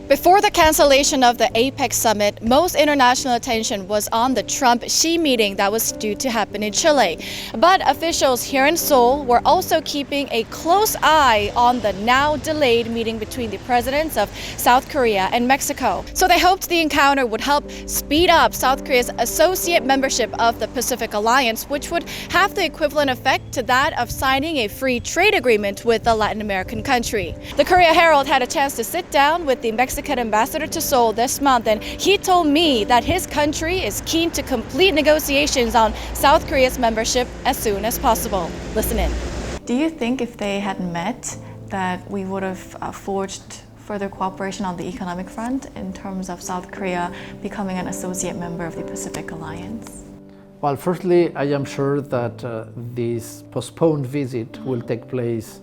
Before the cancellation of the APEC summit, most international attention was on the Trump-Xi meeting that was due to happen in Chile. But officials here in Seoul were also keeping a close eye on the now delayed meeting between the presidents of South Korea and Mexico. So they hoped the encounter would help speed up South Korea's associate membership of the Pacific Alliance, which would have the equivalent effect to that of signing a free trade agreement with a Latin American country. The Korea Herald had a chance to sit down with the Mexican ambassador to Seoul this month, and he told me that his country is keen to complete negotiations on South Korea's membership as soon as possible. Listen in. Do you think if they had met that we would have forged further cooperation on the economic front in terms of South Korea becoming an associate member of the Pacific Alliance? Well, firstly, I am sure that this postponed visit will take place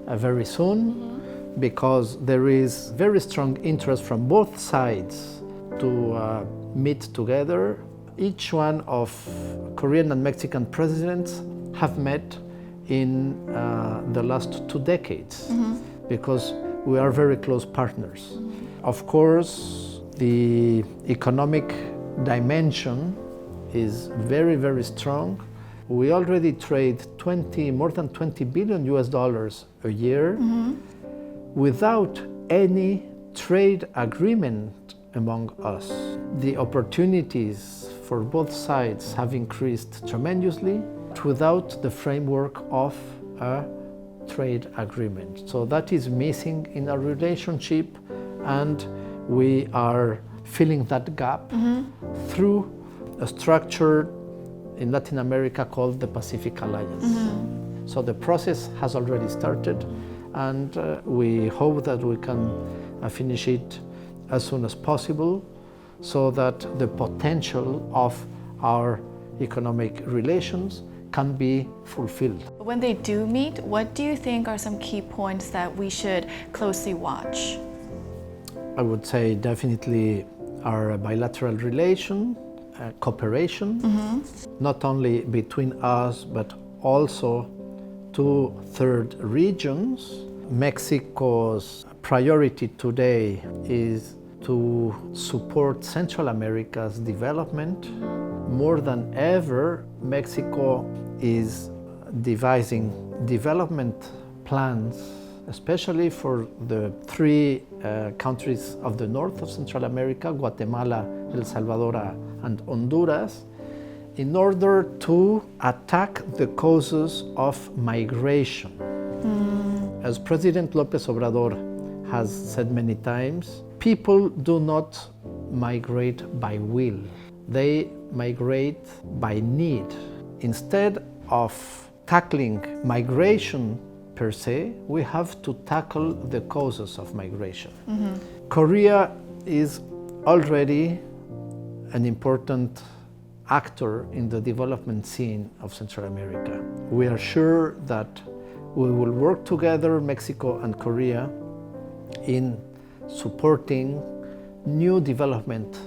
very soon. Because there is very strong interest from both sides to meet together. Each one of Korean and Mexican presidents have met in the last 2 decades because we are very close partners. Of course, the economic dimension is very, very strong. We already trade more than $20 billion a year. Without any trade agreement among us. The opportunities for both sides have increased tremendously without the framework of a trade agreement. So that is missing in our relationship, and we are filling that gap through a structure in Latin America called the Pacific Alliance. So the process has already started. And we hope that we can finish it as soon as possible so that the potential of our economic relations can be fulfilled. When they do meet, what do you think are some key points that we should closely watch? I would say definitely our bilateral relation, cooperation, not only between us but also to third regions. Mexico's priority today is to support Central America's development. More than ever, Mexico is devising development plans, especially for the 3 countries of the north of Central America, Guatemala, El Salvador, and Honduras, in order to attack the causes of migration. As President Lopez Obrador has said many times, people do not migrate by will. They migrate by need. Instead of tackling migration per se, we have to tackle the causes of migration. Korea is already an important actor in the development scene of Central America. We are sure that we will work together, Mexico and Korea, in supporting new development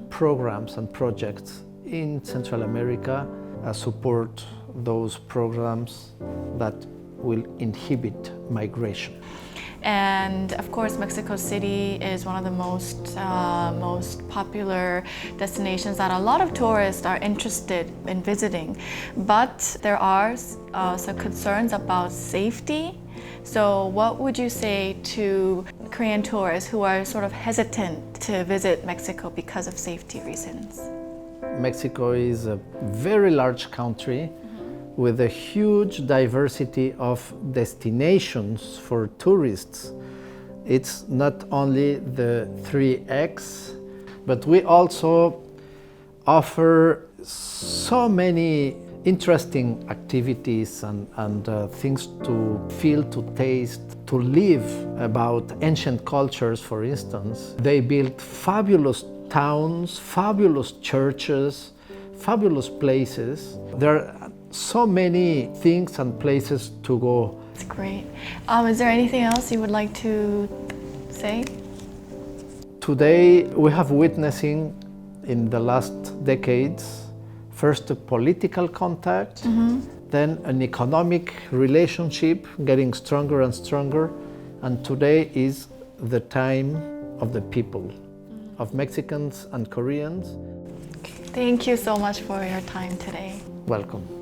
programs and projects in Central America, support those programs that will inhibit migration. And of course, Mexico City is one of the most popular destinations that a lot of tourists are interested in visiting. But there are some concerns about safety. So what would you say to Korean tourists who are sort of hesitant to visit Mexico because of safety reasons? Mexico is a very large country with a huge diversity of destinations for tourists. It's not only the 3X, but we also offer so many interesting activities and things to feel, to taste, to live about ancient cultures, for instance. They built fabulous towns, fabulous churches, fabulous places. There are so many things and places to go. That's great. Is there anything else you would like to say? Today we have witnessing in the last decades first a political contact, then an economic relationship getting stronger and stronger, and today is the time of the people, of Mexicans and Koreans. Thank you so much for your time today. Welcome.